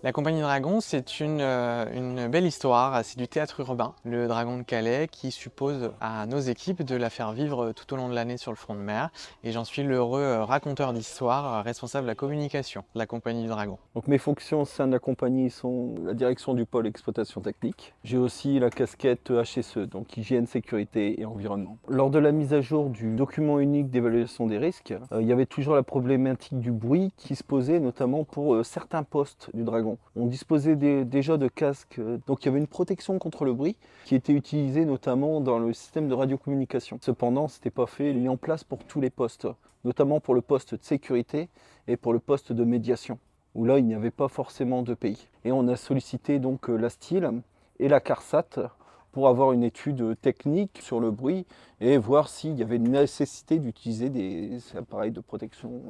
La Compagnie Dragon, c'est une belle histoire, c'est du théâtre urbain, le Dragon de Calais, qui suppose à nos équipes de la faire vivre tout au long de l'année sur le front de mer. Et j'en suis l'heureux raconteur d'histoire, responsable de la communication de la Compagnie du Dragon. Donc mes fonctions au sein de la compagnie sont la direction du pôle exploitation technique. J'ai aussi la casquette HSE, donc hygiène, sécurité et environnement. Lors de la mise à jour du document unique d'évaluation des risques, il y avait toujours la problématique du bruit qui se posait notamment pour certains postes du Dragon. On disposait déjà de casques, donc il y avait une protection contre le bruit qui était utilisée notamment dans le système de radiocommunication. Cependant, ce n'était pas fait mis en place pour tous les postes, notamment pour le poste de sécurité et pour le poste de médiation, où là il n'y avait pas forcément de pays. Et on a sollicité donc la STIL et la CARSAT pour avoir une étude technique sur le bruit et voir s'il y avait une nécessité d'utiliser des appareils de protection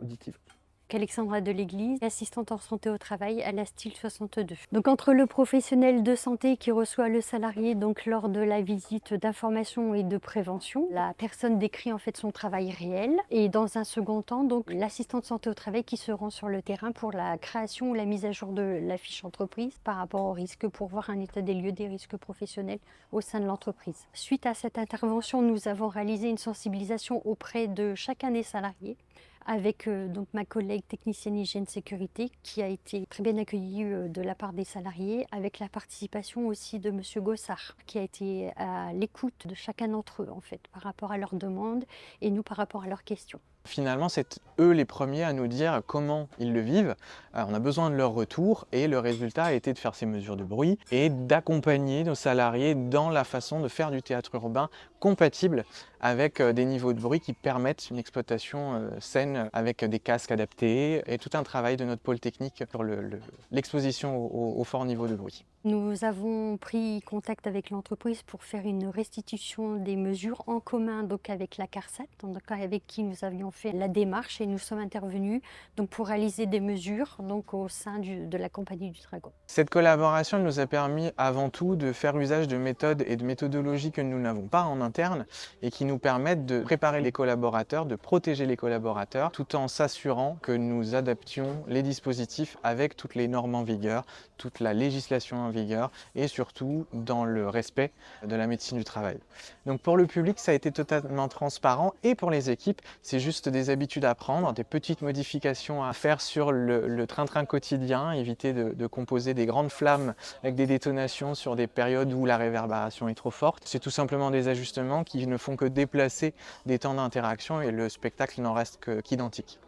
auditive. Alexandra de l'Église, assistante en santé au travail à la STIL 62. Donc entre le professionnel de santé qui reçoit le salarié donc lors de la visite d'information et de prévention, la personne décrit en fait son travail réel, et dans un second temps donc l'assistante santé au travail qui se rend sur le terrain pour la création ou la mise à jour de la fiche entreprise par rapport aux risques, pour voir un état des lieux des risques professionnels au sein de l'entreprise. Suite à cette intervention, nous avons réalisé une sensibilisation auprès de chacun des salariés, avec donc ma collègue technicienne hygiène sécurité qui a été très bien accueillie de la part des salariés, avec la participation aussi de Monsieur Gossard qui a été à l'écoute de chacun d'entre eux en fait par rapport à leurs demandes et nous par rapport à leurs questions. Finalement, c'est eux les premiers à nous dire comment ils le vivent. On a besoin de leur retour et le résultat a été de faire ces mesures de bruit et d'accompagner nos salariés dans la façon de faire du théâtre urbain compatible avec des niveaux de bruit qui permettent une exploitation saine avec des casques adaptés et tout un travail de notre pôle technique sur l'exposition au fort niveau de bruit. Nous avons pris contact avec l'entreprise pour faire une restitution des mesures en commun donc avec la CARSAT, donc avec qui nous avions fait la démarche, et nous sommes intervenus donc pour réaliser des mesures donc au sein de la Compagnie du Dragon. Cette collaboration nous a permis avant tout de faire usage de méthodes et de méthodologies que nous n'avons pas en interne et qui nous permettent de préparer les collaborateurs, de protéger les collaborateurs tout en s'assurant que nous adaptions les dispositifs avec toutes les normes en vigueur, toute la législation en vigueur et surtout dans le respect de la médecine du travail. Donc pour le public, ça a été totalement transparent, et pour les équipes, c'est juste des habitudes à prendre, des petites modifications à faire sur le train-train quotidien, éviter de composer des grandes flammes avec des détonations sur des périodes où la réverbération est trop forte. C'est tout simplement des ajustements qui ne font que déplacer des temps d'interaction et le spectacle n'en reste qu'identique.